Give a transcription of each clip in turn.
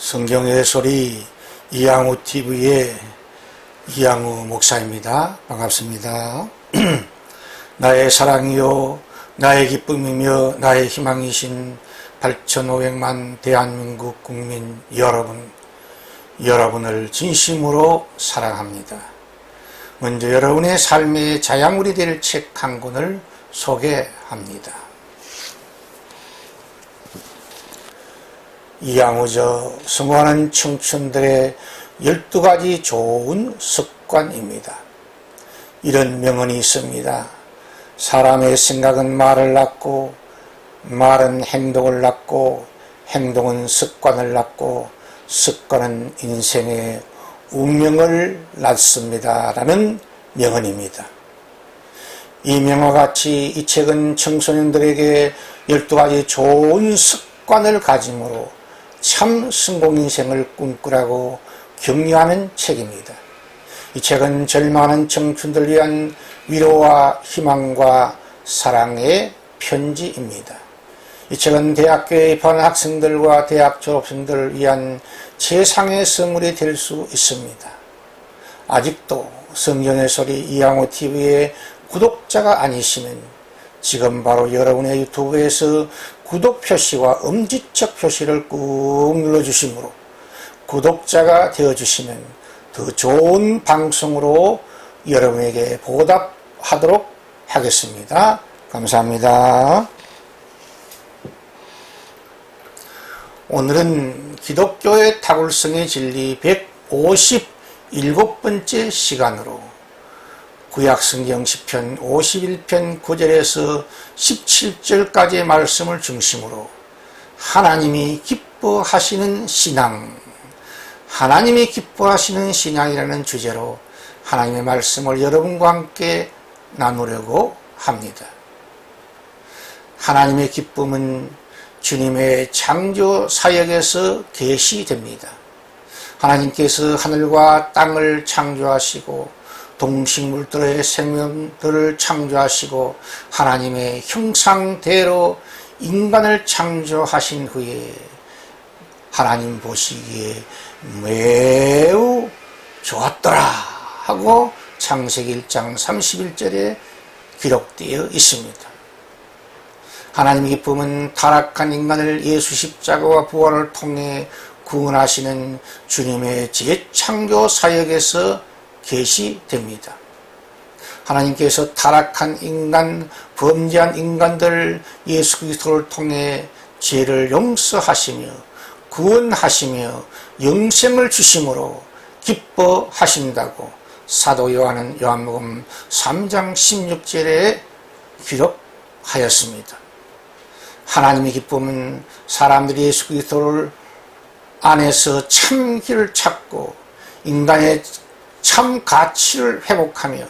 성경의 소리 이양우 TV의 이양우 목사입니다. 반갑습니다. 나의 사랑이요 나의 기쁨이며 나의 희망이신 8,500만 대한민국 국민 여러분을 진심으로 사랑합니다. 먼저 여러분의 삶의 자양분이 될 책 한 권을 소개합니다. 이양우저 성공하는 청춘들의 12가지 좋은 습관입니다. 이런 명언이 있습니다. 사람의 생각은 말을 낳고 말은 행동을 낳고 행동은 습관을 낳고 습관은 인생의 운명을 낳습니다. 라는 명언입니다. 이 명언과 같이 이 책은 청소년들에게 12가지 좋은 습관을 가짐으로 참 성공 인생을 꿈꾸라고 격려하는 책입니다. 이 책은 절망하는 청춘들을 위한 위로와 희망과 사랑의 편지입니다. 이 책은 대학교에 입학하는 학생들과 대학 졸업생들을 위한 최상의 선물이 될 수 있습니다. 아직도 성경의 소리 이양우 TV의 구독자가 아니시면 지금 바로 여러분의 유튜브에서 구독 표시와 엄지척 표시를 꾹 눌러주시므로 구독자가 되어주시면 더 좋은 방송으로 여러분에게 보답하도록 하겠습니다. 감사합니다. 오늘은 기독교의 탁월성의 진리 157번째 시간으로 구약성경 시편 51편 9절에서 17절까지의 말씀을 중심으로 하나님이 기뻐하시는 신앙, 하나님이 기뻐하시는 신앙이라는 주제로 하나님의 말씀을 여러분과 함께 나누려고 합니다. 하나님의 기쁨은 주님의 창조 사역에서 계시됩니다. 하나님께서 하늘과 땅을 창조하시고 동식물들의 생명들을 창조하시고 하나님의 형상대로 인간을 창조하신 후에 하나님 보시기에 매우 좋았더라 하고 창세기 1장 31절에 기록되어 있습니다. 하나님의 기쁨은 타락한 인간을 예수 십자가와 부활을 통해 구원하시는 주님의 재창조 사역에서 계시됩니다. 하나님께서 타락한 인간, 범죄한 인간들 예수 그리스도를 통해 죄를 용서하시며 구원하시며 영생을 주심으로 기뻐하신다고 사도 요한은 요한복음 3장 16절에 기록하였습니다. 하나님의 기쁨은 사람들이 예수 그리스도를 안에서 참 길을 찾고 인간의 참 가치를 회복하며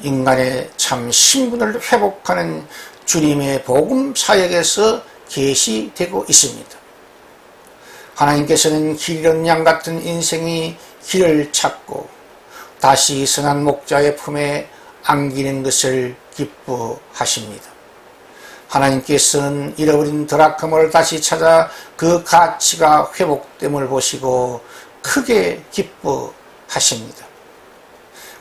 인간의 참 신분을 회복하는 주님의 복음 사역에서 계시되고 있습니다. 하나님께서는 길 잃은 양 같은 인생이 길을 찾고 다시 선한 목자의 품에 안기는 것을 기뻐하십니다. 하나님께서는 잃어버린 드라크마를 다시 찾아 그 가치가 회복됨을 보시고 크게 기뻐하십니다.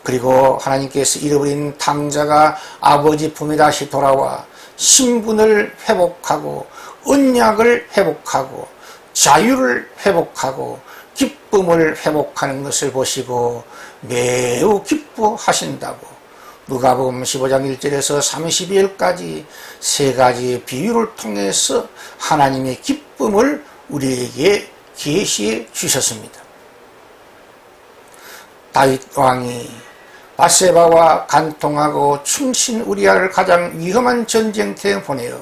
그리고 하나님께서 잃어버린 탕자가 아버지 품에 다시 돌아와 신분을 회복하고 언약을 회복하고 자유를 회복하고 기쁨을 회복하는 것을 보시고 매우 기뻐하신다고 누가복음 15장 1절에서 32절까지 세 가지의 비유를 통해서 하나님의 기쁨을 우리에게 계시해 주셨습니다. 다윗 왕이 밧세바와 간통하고 충신 우리아를 가장 위험한 전쟁터에 보내어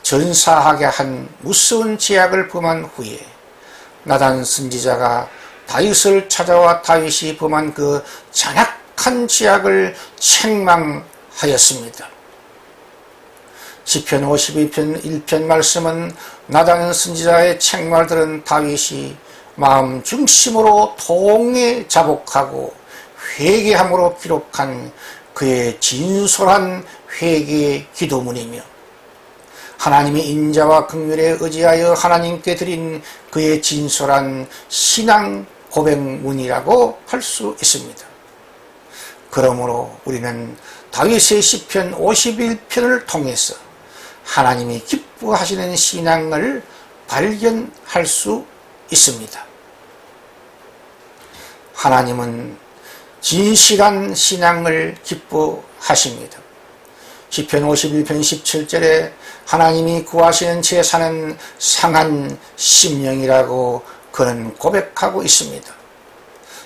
전사하게 한 무서운 제약을 범한 후에 나단 선지자가 다윗을 찾아와 다윗이 범한 그 잔악한 제약을 책망하였습니다. 시편 52편 1편 말씀은 나단 선지자의 책망을 들은 다윗이 마음 중심으로 통에 자복하고 회개함으로 기록한 그의 진솔한 회개 기도문이며 하나님의 인자와 긍휼에 의지하여 하나님께 드린 그의 진솔한 신앙 고백문이라고 할 수 있습니다. 그러므로 우리는 다윗의 시편 51편을 통해서 하나님이 기뻐하시는 신앙을 발견할 수 있습니다. 하나님은 진실한 신앙을 기뻐하십니다. 시편 51편 17절에 하나님이 구하시는 제사는 상한 심령이라고 그는 고백하고 있습니다.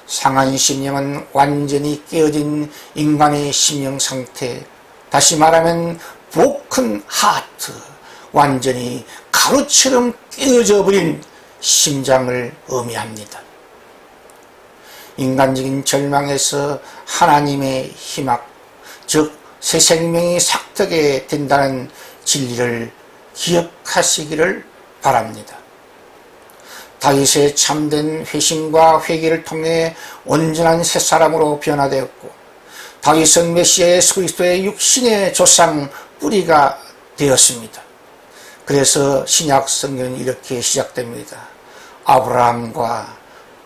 상한 심령은 완전히 깨어진 인간의 심령 상태, 다시 말하면 broken heart, 완전히 가루처럼 깨어져 버린 심장을 의미합니다. 인간적인 절망에서 하나님의 희망, 즉 새 생명이 삭트게 된다는 진리를 기억하시기를 바랍니다. 다윗의 참된 회심과 회개를 통해 온전한 새 사람으로 변화되었고, 다윗은 메시아 예수 그리스도의 육신의 조상 뿌리가 되었습니다. 그래서 신약 성경은 이렇게 시작됩니다. 아브라함과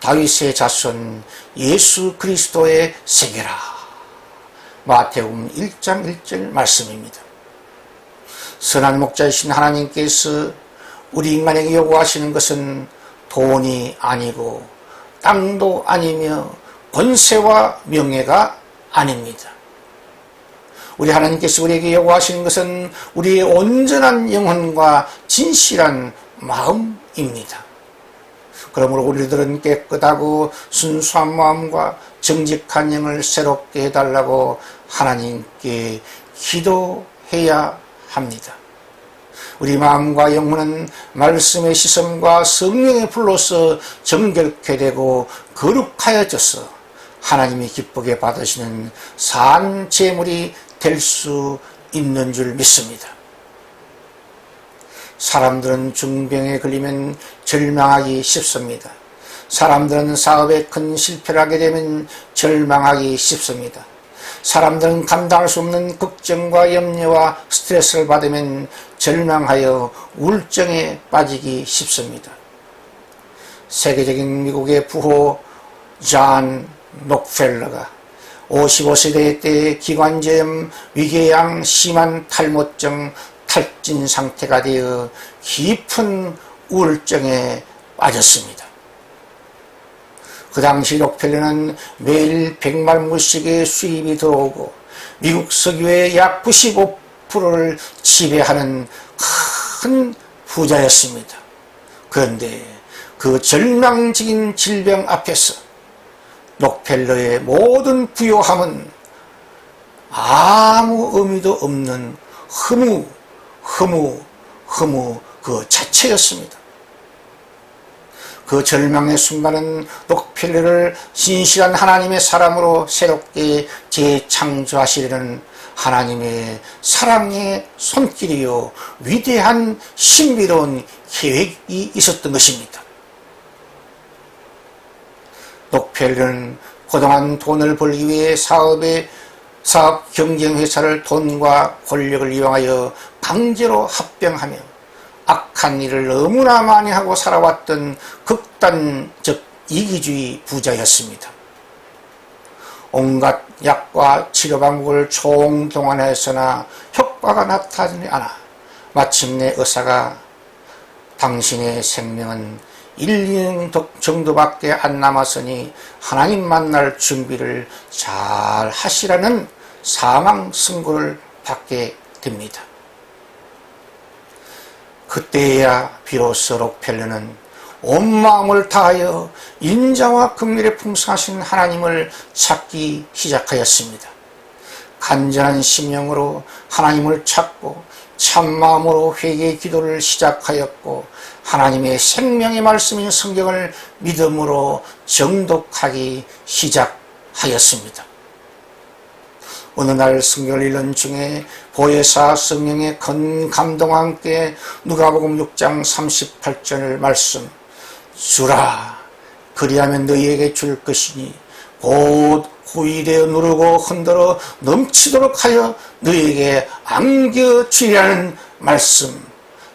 다윗의 자손 예수 그리스도의 세계라. 마태복음 1장 1절 말씀입니다. 선한 목자이신 하나님께서 우리 인간에게 요구하시는 것은 돈이 아니고 땅도 아니며 권세와 명예가 아닙니다. 우리 하나님께서 우리에게 요구하시는 것은 우리의 온전한 영혼과 진실한 마음입니다. 그러므로 우리들은 깨끗하고 순수한 마음과 정직한 영을 새롭게 해달라고 하나님께 기도해야 합니다. 우리 마음과 영혼은 말씀의 시선과 성령의 불로서 정결케 되고 거룩하여져서 하나님이 기쁘게 받으시는 산 제물이 될 수 있는 줄 믿습니다. 사람들은 중병에 걸리면 절망하기 쉽습니다. 사람들은 사업에 큰 실패를 하게 되면 절망하기 쉽습니다. 사람들은 감당할 수 없는 걱정과 염려와 스트레스를 받으면 절망하여 우울증에 빠지기 쉽습니다. 세계적인 미국의 부호 존 록펠러가 55세 때 기관지염, 위궤양, 심한 탈모증, 탈진 상태가 되어 깊은 우울증에 빠졌습니다. 그 당시 록펠러는 매일 100만 불씩의 수입이 들어오고 미국 석유의 약 95%를 지배하는 큰 부자였습니다. 그런데 그 절망적인 질병 앞에서 록펠러의 모든 부요함은 아무 의미도 없는 허무 그 자체였습니다. 그 절망의 순간은 록펠러를 진실한 하나님의 사람으로 새롭게 재창조하시려는 하나님의 사랑의 손길이요 위대한 신비로운 계획이 있었던 것입니다. 록펠러는 그동안 돈을 벌기 위해 사업 경쟁회사를 돈과 권력을 이용하여 강제로 합병하며 악한 일을 너무나 많이 하고 살아왔던 극단적 이기주의 부자였습니다. 온갖 약과 치료 방법을 총동원했으나 효과가 나타나지 않아 마침내 의사가 당신의 생명은 1, 2년 정도밖에 안 남았으니 하나님 만날 준비를 잘 하시라는 사망 선고를 받게 됩니다. 그때야 비로소 록펠러는 온 마음을 다하여 인자와 긍휼에 풍성하신 하나님을 찾기 시작하였습니다. 간절한 심령으로 하나님을 찾고 참마음으로 회개의 기도를 시작하였고 하나님의 생명의 말씀인 성경을 믿음으로 정독하기 시작하였습니다. 어느 날 성경을 읽는 중에 보혜사 성령의 큰 감동과 함께 누가복음 6장 38절 말씀, 주라 그리하면 너희에게 줄 것이니 곧 후일에 누르고 흔들어 넘치도록 하여 너희에게 안겨주리라는 말씀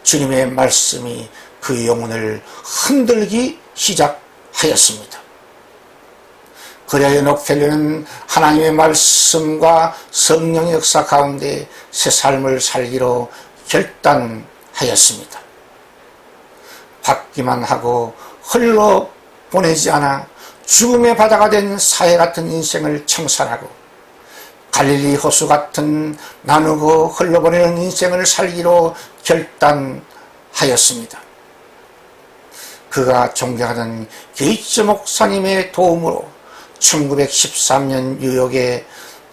주님의 말씀이 그 영혼을 흔들기 시작하였습니다. 그래야 록펠러는 하나님의 말씀과 성령의 역사 가운데 새 삶을 살기로 결단하였습니다. 받기만 하고 흘러 보내지 않아 죽음의 바다가 된 사해 같은 인생을 청산하고 갈릴리 호수 같은 나누고 흘러보내는 인생을 살기로 결단하였습니다. 그가 존경하던 게이츠 목사님의 도움으로 1913년 뉴욕의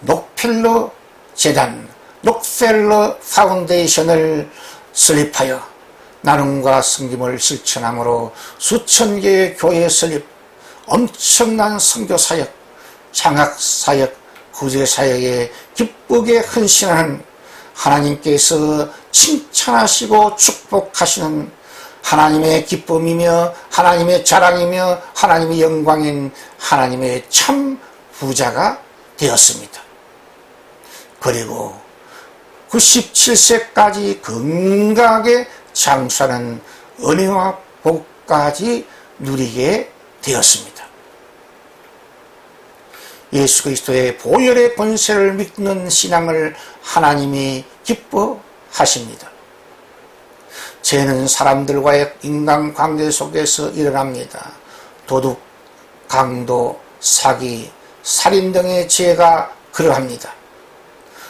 록펠러 재단, 록펠러 파운데이션을 설립하여 나눔과 섬김을 실천함으로 수천 개의 교회 설립, 엄청난 선교사역, 장학사역, 구제사역에 기쁘게 헌신하는 하나님께서 칭찬하시고 축복하시는 하나님의 기쁨이며 하나님의 자랑이며 하나님의 영광인 하나님의 참 부자가 되었습니다. 그리고 97세까지 건강하게 장수하는 은혜와 복까지 누리게 되었습니다. 예수 그리스도의 보혈의 권세를 믿는 신앙을 하나님이 기뻐하십니다. 죄는 사람들과의 인간관계 속에서 일어납니다. 도둑, 강도, 사기, 살인 등의 죄가 그러합니다.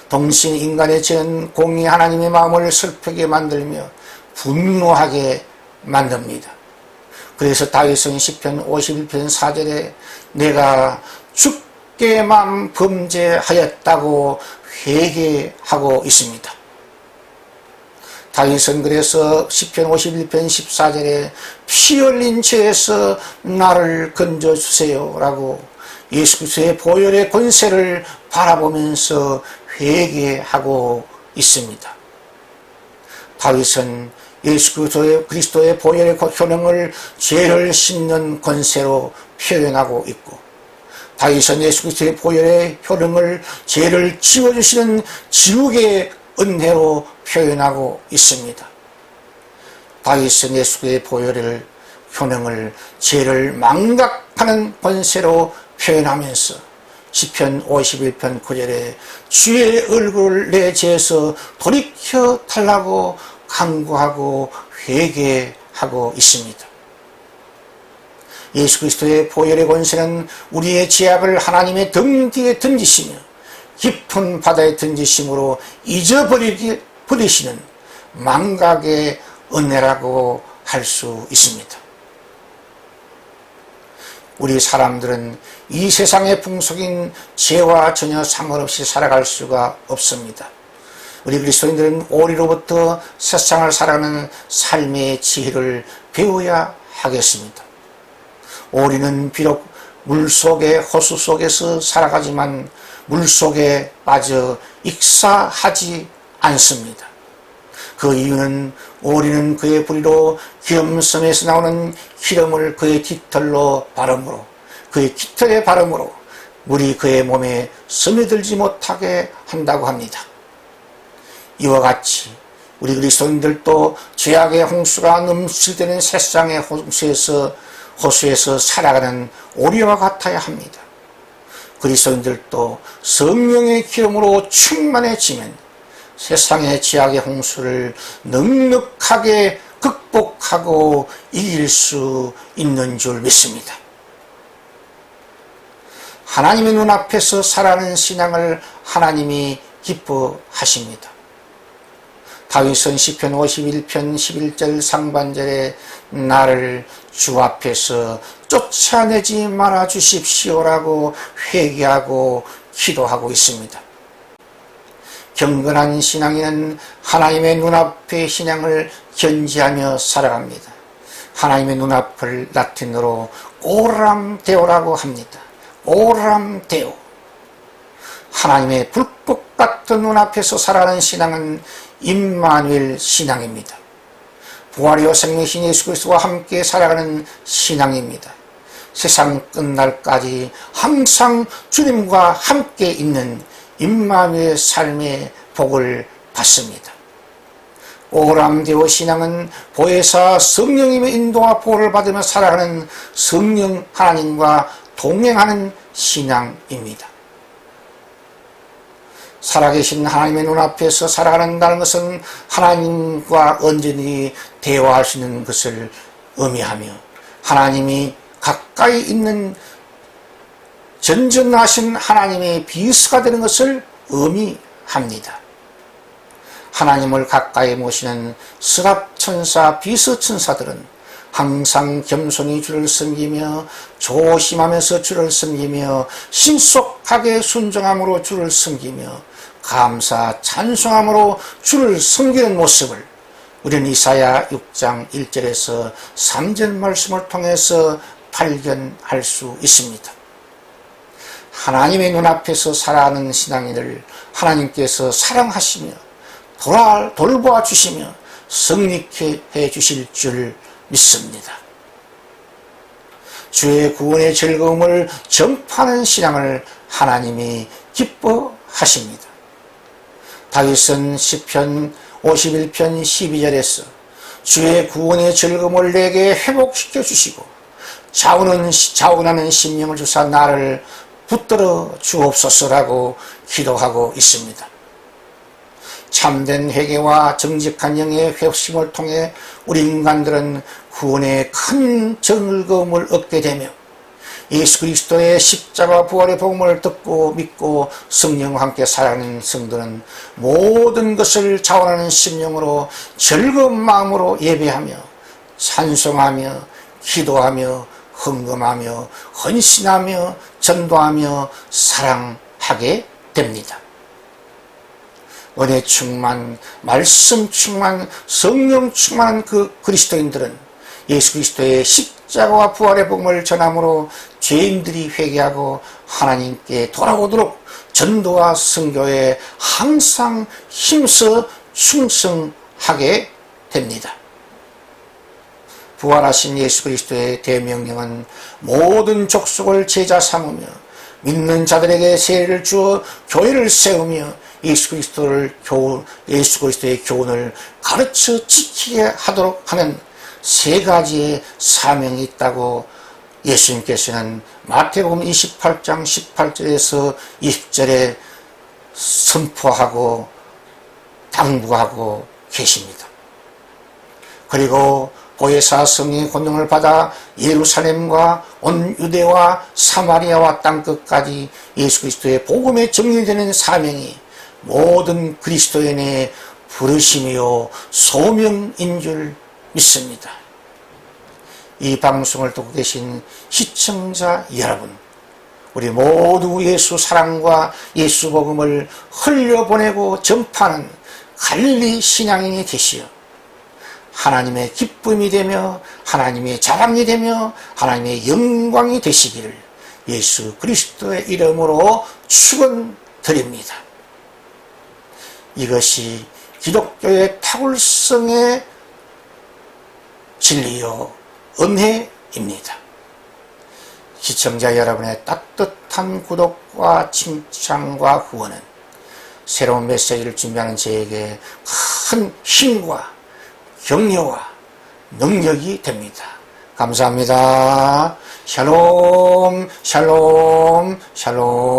동신 인간의 죄는 공의 하나님의 마음을 슬프게 만들며 분노하게 만듭니다. 그래서 다윗은 시편 51편 4절에 내가 주께만 범죄하였다고 회개하고 있습니다. 다윗은 그래서 시편 51편 14절에 피 흘린 죄에서 나를 건져주세요 라고 예수 그리스도의 보혈의 권세를 바라보면서 회개하고 있습니다. 다윗은 예수 그리스도의 보혈의 효능을 죄를 씻는 권세로 표현하고 있고, 다윗은 예수 그리스도의 보혈의 효능을 죄를 지워주시는 지옥의 은혜로 표현하고 있습니다. 다윗은 예수 그리스도의 보혈의 효능을 죄를 망각하는 권세로 표현하면서 시편 51편 9절에 주의 얼굴을 내 죄에서 돌이켜 달라고 간구하고 회개하고 있습니다. 예수 그리스도의 보혈의 권세는 우리의 죄악을 하나님의 등 뒤에 던지시며 깊은 바다에 던지심으로 잊어버리시는 망각의 은혜라고 할 수 있습니다. 우리 사람들은 이 세상의 풍속인 죄와 전혀 상관없이 살아갈 수가 없습니다. 우리 그리스도인들은 오리로부터 세상을 살아가는 삶의 지혜를 배워야 하겠습니다. 오리는 비록 물속에 호수 속에서 살아가지만 물속에 빠져 익사하지 않습니다. 그 이유는 오리는 그의 부리로 기름섬에서 나오는 기름을 그의 깃털로 바름으로, 그의 깃털의 바름으로 물이 그의 몸에 스며들지 못하게 한다고 합니다. 이와 같이 우리 그리스도인들도 죄악의 홍수가 넘실대는 세상의 호수에서 살아가는 오리와 같아야 합니다. 그리스도인들도 성령의 기름으로 충만해지면 세상의 죄악의 홍수를 넉넉하게 극복하고 이길 수 있는 줄 믿습니다. 하나님의 눈앞에서 살아가는 신앙을 하나님이 기뻐하십니다. 다윗은 시편 51편 11절 상반절에 나를 주 앞에서 쫓아내지 말아 주십시오라고 회개하고 기도하고 있습니다. 경건한 신앙인은 하나님의 눈앞의 신앙을 견지하며 살아갑니다. 하나님의 눈앞을 라틴어로 오람 데오라고 합니다. 오람 데오. 하나님의 불꽃 같은 눈앞에서 살아가는 신앙은 임마누엘 신앙입니다. 부활이요 생명이신 예수 그리스도와 함께 살아가는 신앙입니다. 세상 끝날까지 항상 주님과 함께 있는 임마누엘 삶의 복을 받습니다. 오람되어 신앙은 보혜사 성령님의 인도와 보호를 받으며 살아가는 성령 하나님과 동행하는 신앙입니다. 살아계신 하나님의 눈앞에서 살아간다는 것은 하나님과 언제든지 대화할 수 있는 것을 의미하며 하나님이 가까이 있는 전전하신 하나님의 비서가 되는 것을 의미합니다. 하나님을 가까이 모시는 스랍천사, 비서천사들은 항상 겸손히 주를 섬기며 조심하면서 주를 섬기며 신속하게 순종함으로 주를 섬기며 감사 찬송함으로 주를 섬기는 모습을 우리는 이사야 6장 1절에서 3절 말씀을 통해서 발견할 수 있습니다. 하나님의 눈앞에서 살아가는 신앙인을 하나님께서 사랑하시며 돌보아 주시며 성립케 해 주실 줄 믿습니다. 주의 구원의 즐거움을 전파하는 신앙을 하나님이 기뻐하십니다. 다윗은 시편 51편 12절에서 주의 구원의 즐거움을 내게 회복시켜 주시고 자원하는 심령을 주사 나를 붙들어 주옵소서라고 기도하고 있습니다. 참된 회개와 정직한 영의 회심을 통해 우리 인간들은 구원의 큰 즐거움을 얻게 되며 예수 그리스도의 십자가 부활의 복음을 듣고 믿고 성령과 함께 살아가는 성도는 모든 것을 자원하는 심령으로 즐거운 마음으로 예배하며 찬송하며 기도하며 헌금하며 헌신하며 전도하며 사랑하게 됩니다. 은혜 충만, 말씀 충만, 성령 충만한 그 그리스도인들은 예수 그리스도의 십자가와 부활의 복음을 전함으로 죄인들이 회개하고 하나님께 돌아오도록 전도와 선교에 항상 힘써 충성하게 됩니다. 부활하신 예수 그리스도의 대명령은 모든 족속을 제자 삼으며 믿는 자들에게 세례를 주어 교회를 세우며 예수 그리스도의 교훈을 가르쳐 지키게 하도록 하는 세 가지의 사명이 있다고 예수님께서는 마태복음 28장 18절에서 20절에 선포하고 당부하고 계십니다. 그리고 보혜사 성령의 권능을 받아 예루살렘과 온 유대와 사마리아와 땅끝까지 예수 그리스도의 복음에 정리되는 사명이 모든 그리스도인의 부르심이요 소명인 줄 믿습니다. 이 방송을 듣고 계신 시청자 여러분, 우리 모두 예수 사랑과 예수 복음을 흘려보내고 전파하는 갈릴리 신앙인이 되시어 하나님의 기쁨이 되며 하나님의 자랑이 되며 하나님의 영광이 되시기를 예수 그리스도의 이름으로 축원드립니다. 이것이 기독교의 탁월성의 진리요 은혜입니다. 시청자 여러분의 따뜻한 구독과 칭찬과 후원은 새로운 메시지를 준비하는 저에게 큰 힘과 격려와 능력이 됩니다. 감사합니다. 샬롬 샬롬 샬롬.